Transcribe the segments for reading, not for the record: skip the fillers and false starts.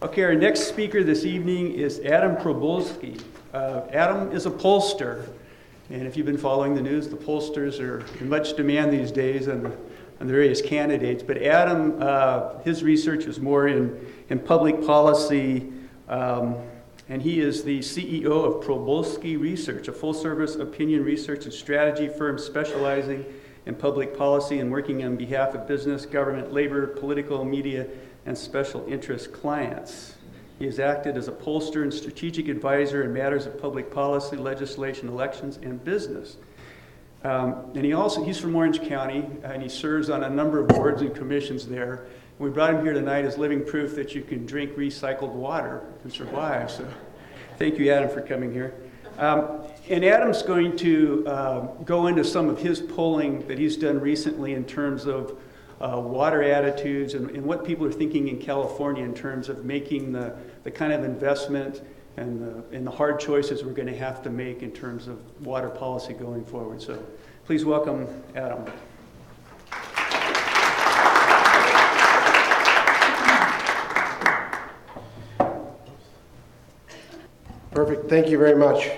Okay, our next speaker this evening is Adam Probolsky. Adam is a pollster, and if you've been following the news, the pollsters are in much demand these days on the various candidates. But Adam, his research is more in public policy, and he is the CEO of Probolsky Research, a full-service opinion research and strategy firm specializing in public policy and working on behalf of business, government, labor, political, media, and special interest clients. He has acted as a pollster and strategic advisor in matters of public policy, legislation, elections, and business. And he's from Orange County, and he serves on a number of boards and commissions there. We brought him here tonight as living proof that you can drink recycled water and survive. So thank you, Adam, for coming here. And Adam's going to go into some of his polling that he's done recently in terms of water attitudes and what people are thinking in California in terms of making the kind of investment and the hard choices we're going to have to make in terms of water policy going forward. So please welcome Adam. Perfect. Thank you very much.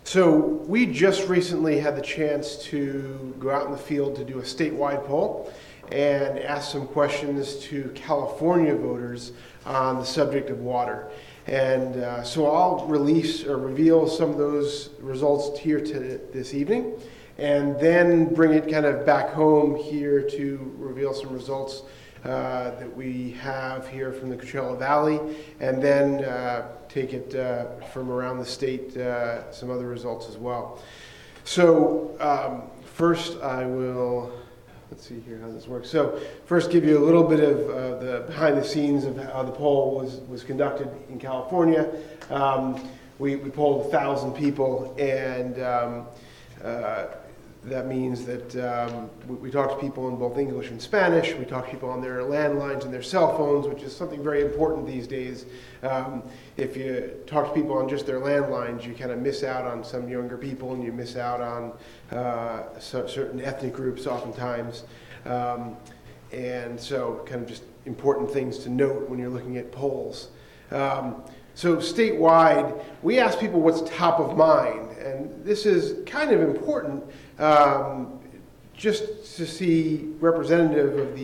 So we just recently had the chance to go out in the field to do a statewide poll and ask some questions to California voters on the subject of water. And so I'll reveal some of those results here this evening, and then bring it kind of back home here to reveal some results that we have here from the Coachella Valley, and then take it from around the state, some other results as well. So first I will, let's see here how this works. So first give you a little bit of the behind the scenes of how the poll was conducted in California. We polled 1,000 people, and that means that we talk to people in both English and Spanish. We talk to people on their landlines and their cell phones, which is something very important these days. If you talk to people on just their landlines, you kind of miss out on some younger people, and you miss out on certain ethnic groups oftentimes. And so kind of just important things to note when you're looking at polls. So statewide, we ask people what's top of mind, and this is kind of important just to see representative of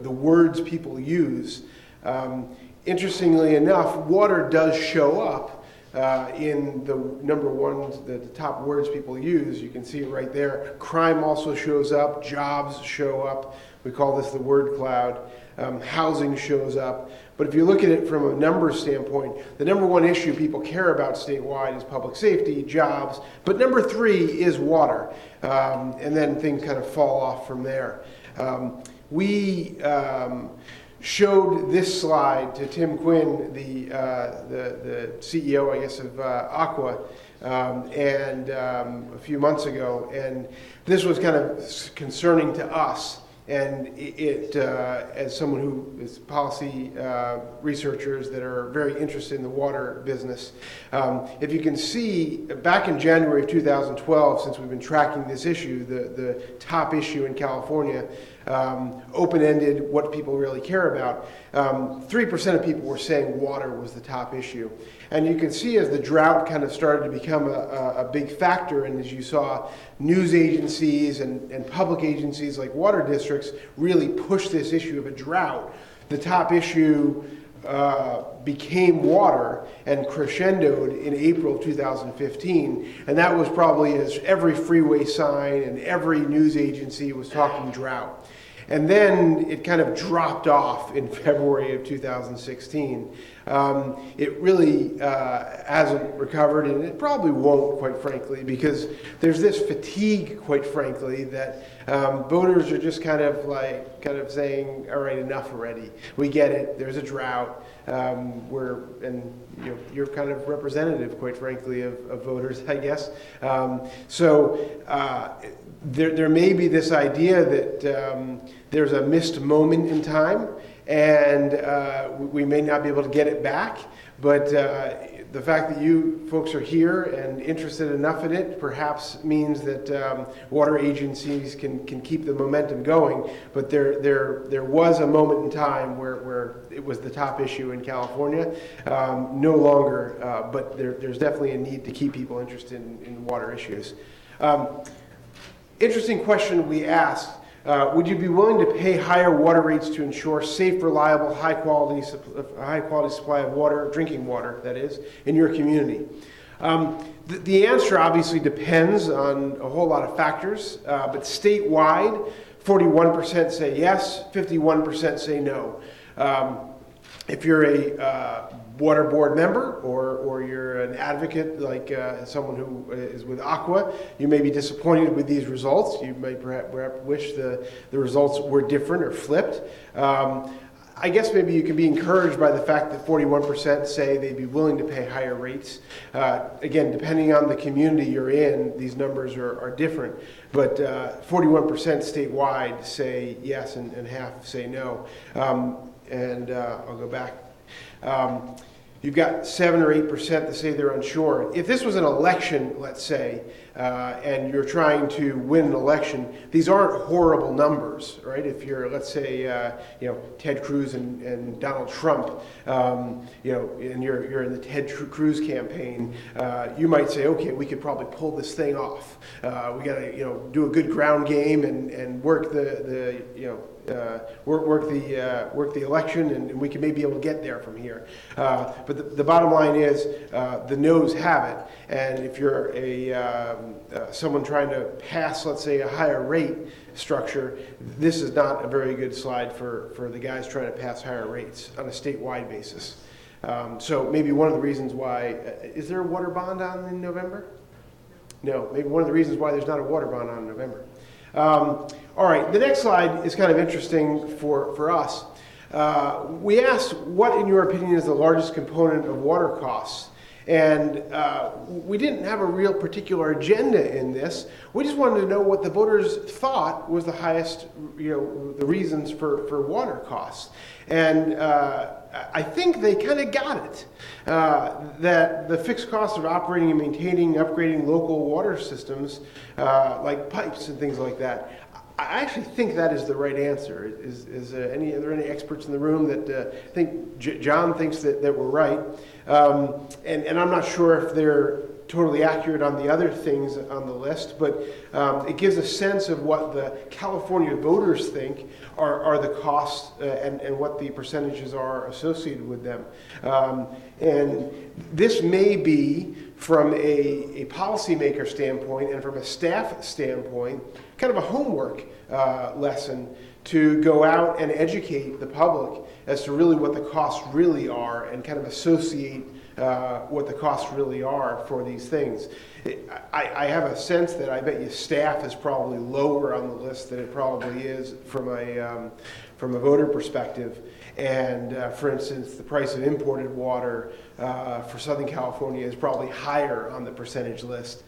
the words people use. Interestingly enough, water does show up in the number one, the top words people use. You can see it right there. Crime also shows up. Jobs show up. We call this the word cloud. Housing shows up. But if you look at it from a numbers standpoint, the number one issue people care about statewide is public safety, jobs. But number 3 is water. And then things kind of fall off from there. We showed this slide to Tim Quinn, the CEO, I guess, of Aqua, and a few months ago. And this was kind of concerning to us. And it as someone who is policy researchers that are very interested in the water business, if you can see, back in January of 2012, since we've been tracking this issue, the top issue in California, open-ended, what people really care about, 3% of people were saying water was the top issue. And you can see as the drought kind of started to become a big factor, and as you saw news agencies and public agencies like water districts really push this issue of a drought, the top issue became water and crescendoed in April of 2015. And that was probably as every freeway sign and every news agency was talking drought. And then it kind of dropped off in February of 2016. It really hasn't recovered, and it probably won't, quite frankly, because there's this fatigue, quite frankly, that voters are just kind of saying, all right, enough already. We get it. There's a drought. You're kind of representative, quite frankly, of voters, I guess. There may be this idea that there's a missed moment in time, and we may not be able to get it back, but the fact that you folks are here and interested enough in it perhaps means that water agencies can keep the momentum going. But there was a moment in time where it was the top issue in California. No longer, but there's definitely a need to keep people interested in water issues. Interesting question we asked. Would you be willing to pay higher water rates to ensure safe, reliable, high quality supply of water, drinking water, that is, in your community? The answer obviously depends on a whole lot of factors, but statewide, 41% say yes, 51% say no. If you're a water board member or you're an advocate like someone who is with Aqua, you may be disappointed with these results. You may perhaps wish the results were different or flipped. I guess maybe you can be encouraged by the fact that 41% say they'd be willing to pay higher rates. Again, depending on the community you're in, these numbers are different. But 41% statewide say yes and half say no. I'll go back. You've got 7 or 8% that say they're unsure. If this was an election, let's say, and you're trying to win an election, these aren't horrible numbers, right? If you're, let's say, Ted Cruz and Donald Trump, and you're in the Ted Cruz campaign, you might say, okay, we could probably pull this thing off. We got to, do a good ground game and work work the election, and we can maybe be able to get there from here. But the bottom line is the no's have it, and if you're someone trying to pass, let's say, a higher rate structure, this is not a very good slide for the guys trying to pass higher rates on a statewide basis. So maybe one of the reasons why, is there a water bond on in November? No, maybe one of the reasons why there's not a water bond on in November. All right, the next slide is kind of interesting for us. We asked what, in your opinion, is the largest component of water costs? And we didn't have a real particular agenda in this. We just wanted to know what the voters thought was the highest, the reasons for water costs. And I think they kind of got it, that the fixed cost of operating and maintaining, upgrading local water systems, like pipes and things like that. I actually think that is the right answer. Are there any experts in the room that think John thinks that we're right? And I'm not sure if they're totally accurate on the other things on the list, but it gives a sense of what the California voters think are the costs and what the percentages are associated with them. And this may be, from a policymaker standpoint and from a staff standpoint, kind of a homework lesson to go out and educate the public as to really what the costs really are and kind of associate what the costs really are for these things. I have a sense that I bet you staff is probably lower on the list than it probably is from a voter perspective. And for instance, the price of imported water for Southern California is probably higher on the percentage list,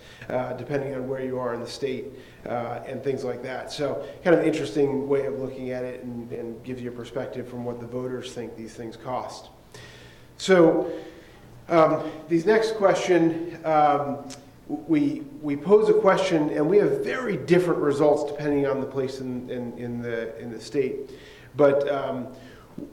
depending on where you are in the state and things like that. So kind of interesting way of looking at it and gives you a perspective from what the voters think these things cost. So these next question, we pose a question and we have very different results depending on the place in the state. But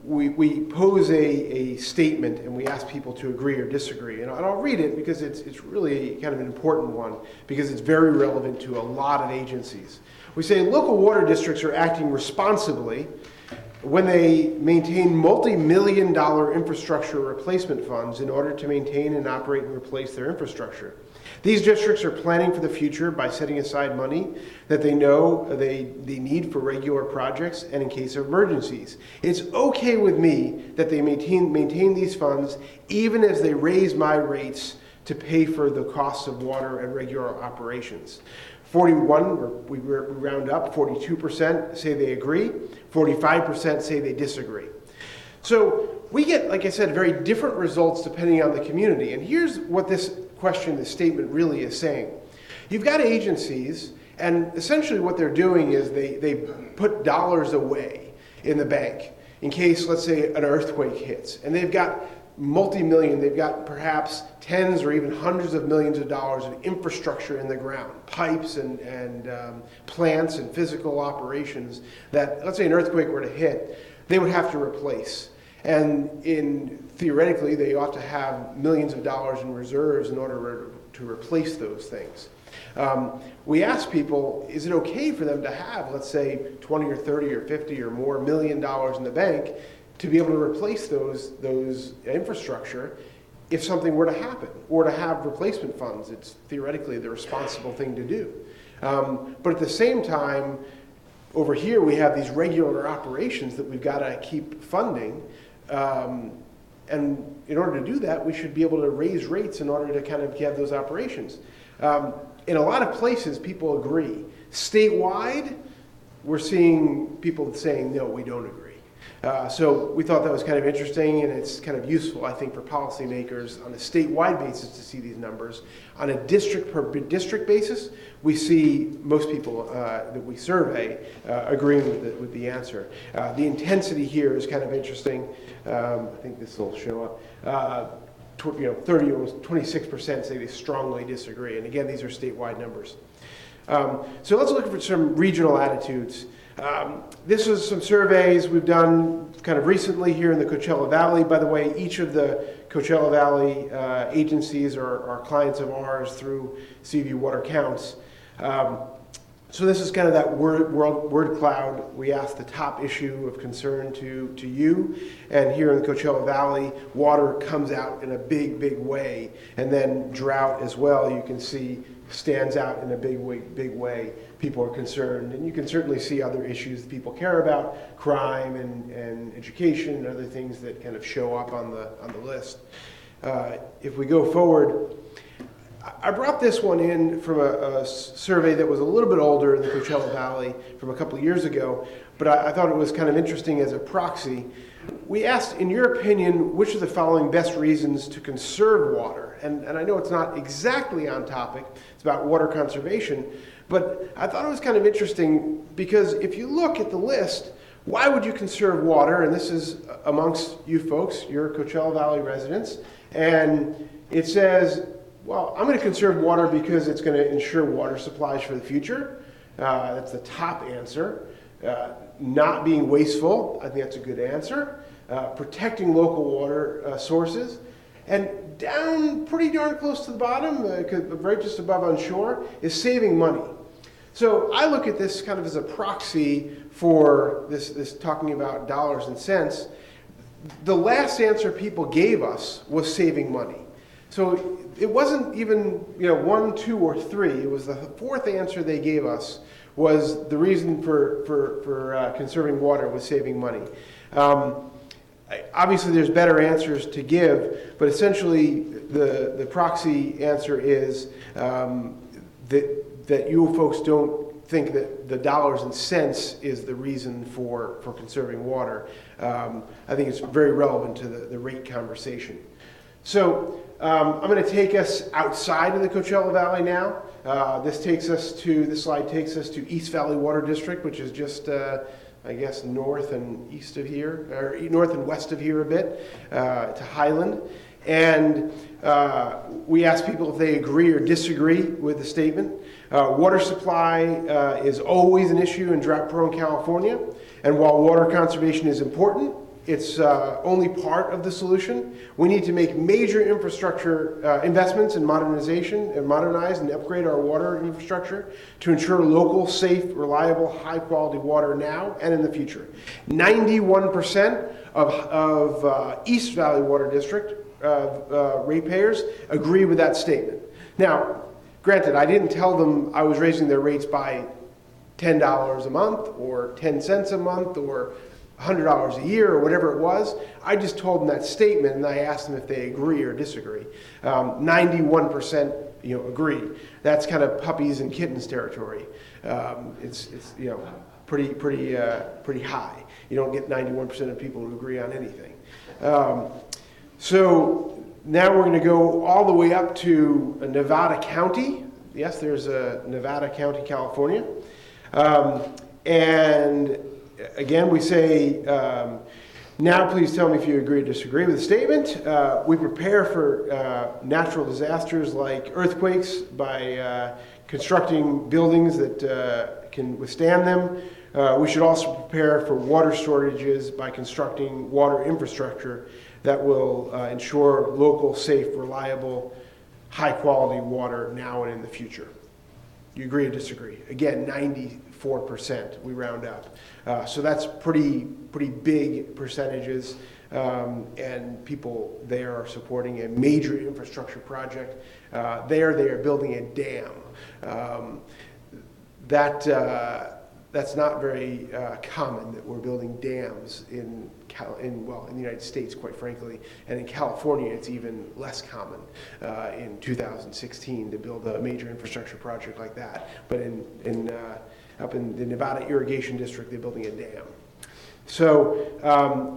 we pose a statement and we ask people to agree or disagree. And I'll read it because it's really kind of an important one because it's very relevant to a lot of agencies. We say local water districts are acting responsibly when they maintain multi-million-dollar infrastructure replacement funds in order to maintain and operate and replace their infrastructure. These districts are planning for the future by setting aside money that they know they need for regular projects and in case of emergencies. It's okay with me that they maintain these funds even as they raise my rates to pay for the costs of water and regular operations. 41, we round up, 42% say they agree, 45% say they disagree. So we get, like I said, very different results depending on the community. And here's what this statement really is saying. You've got agencies, and essentially what they're doing is they put dollars away in the bank in case, let's say, an earthquake hits. And they've got multi-million, they've got perhaps tens or even hundreds of millions of dollars of infrastructure in the ground, pipes and plants and physical operations that, let's say an earthquake were to hit, they would have to replace. And theoretically, they ought to have millions of dollars in reserves in order to replace those things. We asked people, is it okay for them to have, let's say, 20 or 30 or 50 or more $1 million in the bank to be able to replace those infrastructure if something were to happen, or to have replacement funds? It's theoretically the responsible thing to do. But at the same time, over here we have these regular operations that we've got to keep funding. And in order to do that, we should be able to raise rates in order to kind of have those operations. In a lot of places, people agree. Statewide, we're seeing people saying, no, we don't agree. So we thought that was kind of interesting, and it's kind of useful, I think, for policymakers on a statewide basis to see these numbers. On a district per district basis, we see most people that we survey agreeing with the answer. The intensity here is kind of interesting. I think this will show up. 30, almost 26% say they strongly disagree. And again, these are statewide numbers. So let's look for some regional attitudes. This is some surveys we've done kind of recently here in the Coachella Valley. By the way, each of the Coachella Valley agencies are clients of ours through CV Water Counts. So this is kind of that word cloud. We asked the top issue of concern to you. And here in the Coachella Valley, water comes out in a big, big way. And then drought as well, you can see, stands out in a big way. People are concerned. And you can certainly see other issues that people care about, crime and education and other things that kind of show up on the list. If we go forward, I brought this one in from a survey that was a little bit older in the Coachella Valley from a couple of years ago, but I thought it was kind of interesting as a proxy. We asked, in your opinion, which of the following best reasons to conserve water? And I know it's not exactly on topic, it's about water conservation, but I thought it was kind of interesting because if you look at the list, why would you conserve water? And this is amongst you folks, your Coachella Valley residents, and it says, well, I'm going to conserve water because it's going to ensure water supplies for the future. That's the top answer. Not being wasteful, I think that's a good answer. Protecting local water sources. And down pretty darn close to the bottom, right just above on shore, is saving money. So I look at this kind of as a proxy for this talking about dollars and cents. The last answer people gave us was saving money. So it wasn't even 1, 2, or 3. It was the fourth answer they gave us was the reason for conserving water was saving money. Obviously, there's better answers to give, but essentially the proxy answer is that you folks don't think that the dollars and cents is the reason for conserving water. I think it's very relevant to the rate conversation. So I'm going to take us outside of the Coachella Valley now. This slide takes us to East Valley Water District, which is just, I guess, north and east of here, or north and west of here a bit, to Highland. And we asked people if they agree or disagree with the statement. Water supply is always an issue in drought-prone California. And while water conservation is important, it's only part of the solution. We need to make major infrastructure investments in modernization and modernize and upgrade our water infrastructure to ensure local, safe, reliable, high-quality water now and in the future. 91% of East Valley Water District ratepayers agree with that statement. Now, granted, I didn't tell them I was raising their rates by $10 a month or 10 cents a month or $100 a year or whatever it was. I just told them that statement and I asked them if they agree or disagree. 91% agree. That's kind of puppies and kittens territory. It's pretty high. You don't get 91% of people who agree on anything. So now we're going to go all the way up to Nevada County. Yes, there's a Nevada County, California. And again, we say Now please tell me if you agree or disagree with the statement. We prepare for natural disasters like earthquakes by constructing buildings that can withstand them. We should also prepare for water shortages by constructing water infrastructure that will ensure local, safe, reliable, high-quality water now and in the future. You agree or disagree? Again, 94% we round up. So that's pretty big percentages, and people there are supporting a major infrastructure project. They are building a dam. That's not very common that we're building dams in the United States, quite frankly, and in California it's even less common in 2016 to build a major infrastructure project like that. But up in the Nevada Irrigation District, they're building a dam. So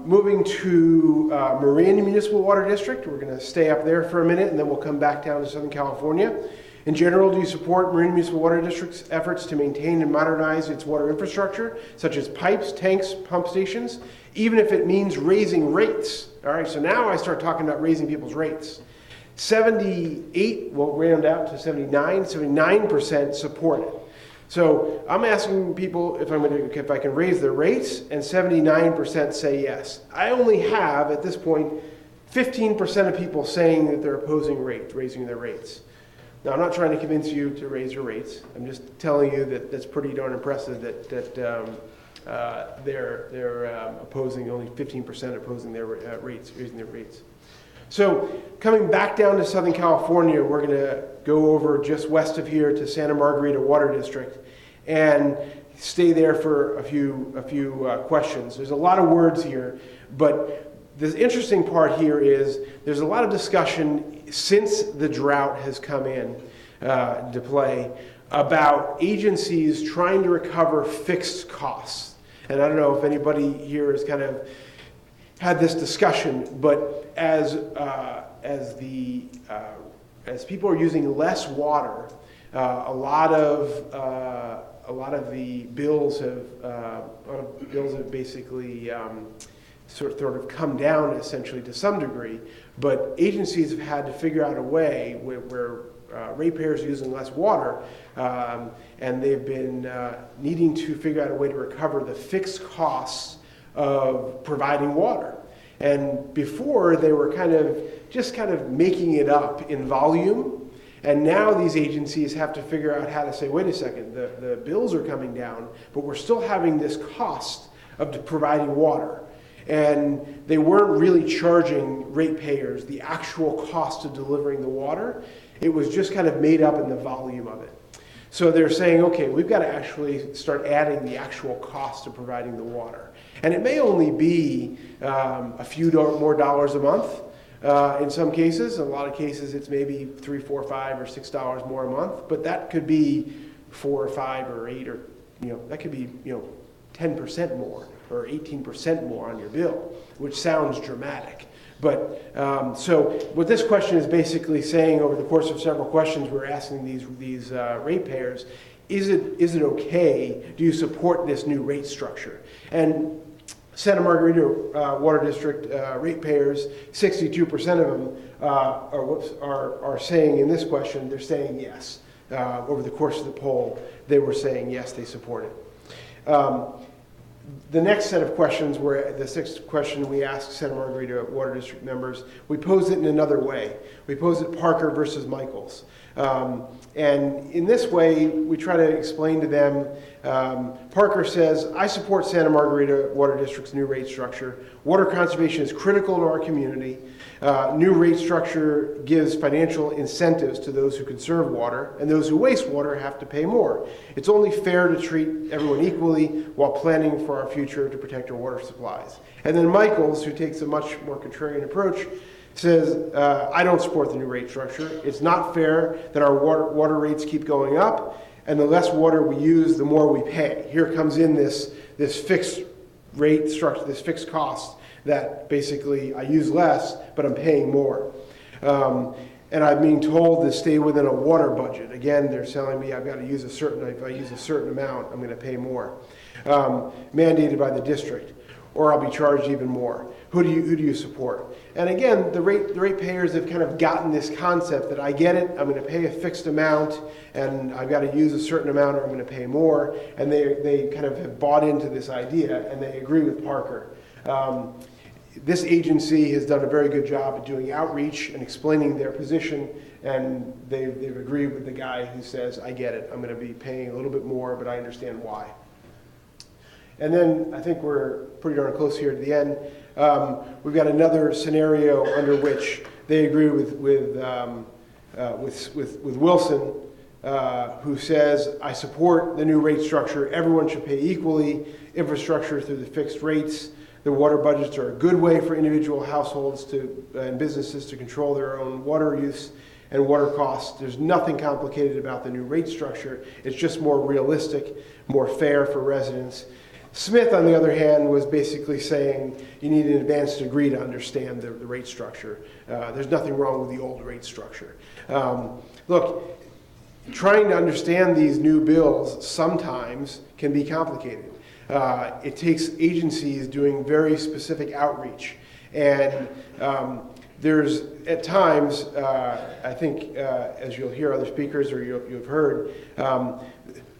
moving to Marin Municipal Water District, we're going to stay up there for a minute and then we'll come back down to Southern California. In general, do you support Marin Municipal Water District's efforts to maintain and modernize its water infrastructure, such as pipes, tanks, pump stations, even if it means raising rates? All right, so now I start talking about raising people's rates. 78, we'll round out to 79% support it. So I'm asking people if I can raise their rates, and 79% say yes. I only have, at this point, 15% of people saying that they're opposing raising their rates. Now, I'm not trying to convince you to raise your rates. I'm just telling you that that's pretty darn impressive that they're opposing, only 15% opposing their raising their rates. So coming back down to Southern California, we're going to go over just west of here to Santa Margarita Water District and stay there for a few questions. There's a lot of words here, but the interesting part here is there's a lot of discussion since the drought has come in to play about agencies trying to recover fixed costs. And I don't know if anybody here has kind of had this discussion, but as people are using less water, a lot of the bills have basically sort of come down essentially to some degree, but agencies have had to figure out a way where ratepayers are using less water, and they've been needing to figure out a way to recover the fixed costs of providing water. And before, they were kind of making it up in volume, and now these agencies have to figure out how to say, wait a second, the bills are coming down, but we're still having this cost of providing water. And they weren't really charging ratepayers the actual cost of delivering the water. It was just kind of made up in the volume of it. So they're saying, okay, we've got to actually start adding the actual cost of providing the water. And it may only be a few more dollars a month in some cases. In a lot of cases, it's maybe $3, $4, $5, or $6 more a month. But that could be 4 or 5 or 8, or that could be 10% more or 18% more on your bill, which sounds dramatic. But so what this question is basically saying, over the course of several questions, we're asking these ratepayers, is it okay? Do you support this new rate structure? And Santa Margarita Water District ratepayers, 62% of them are saying in this question, they're saying yes. Over the course of the poll, they were saying yes, they support it. The next set of questions were the sixth question we asked Santa Margarita Water District members. We posed it in another way. We posed it Parker versus Michaels. And in this way, we try to explain to them, Parker says, I support Santa Margarita Water District's new rate structure. Water conservation is critical to our community. New rate structure gives financial incentives to those who conserve water, and those who waste water have to pay more. It's only fair to treat everyone equally while planning for our future to protect our water supplies. And then Michaels, who takes a much more contrarian approach, says, I don't support the new rate structure. It's not fair that our water rates keep going up, and the less water we use, the more we pay. Here comes in this fixed rate structure, this fixed cost that basically I use less, but I'm paying more. And I'm being told to stay within a water budget. Again, they're telling me I've got to use if I use a certain amount, I'm going to pay more. Mandated by the district. or I'll be charged even more. Who do you support? And again, the ratepayers have kind of gotten this concept that I get it, I'm going to pay a fixed amount, and I've got to use a certain amount or I'm going to pay more, and they kind of have bought into this idea, and they agree with Parker. This agency has done a very good job at doing outreach and explaining their position, and they've agreed with the guy who says, I get it, I'm going to be paying a little bit more, but I understand why. And then I think we're pretty darn close here to the end. We've got another scenario under which they agree with Wilson, who says, I support the new rate structure. Everyone should pay equally. Infrastructure through the fixed rates. The water budgets are a good way for individual households and businesses to control their own water use and water costs. There's nothing complicated about the new rate structure. It's just more realistic, more fair for residents. Smith, on the other hand, was basically saying you need an advanced degree to understand the rate structure. There's nothing wrong with the old rate structure. Look, trying to understand these new bills sometimes can be complicated. It takes agencies doing very specific outreach. And there's, at times, I think, as you'll hear other speakers or you've heard,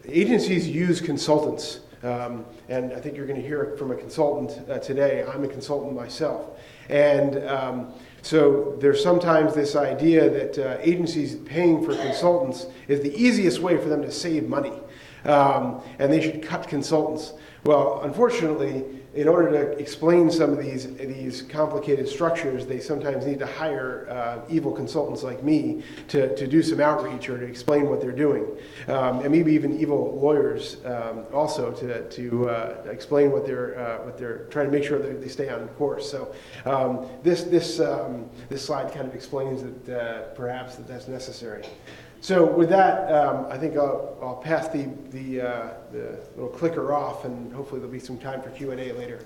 agencies use consultants. And I think you're going to hear it from a consultant today. I'm a consultant myself. And so there's sometimes this idea that agencies paying for consultants is the easiest way for them to save money. And they should cut consultants. Well, unfortunately, in order to explain some of these complicated structures, they sometimes need to hire evil consultants like me to do some outreach or to explain what they're doing, and maybe even evil lawyers also to explain what they're trying to make sure that they stay on course. So this slide kind of explains that perhaps that's necessary. So with that, I think I'll pass the little clicker off, and hopefully there'll be some time for Q&A later.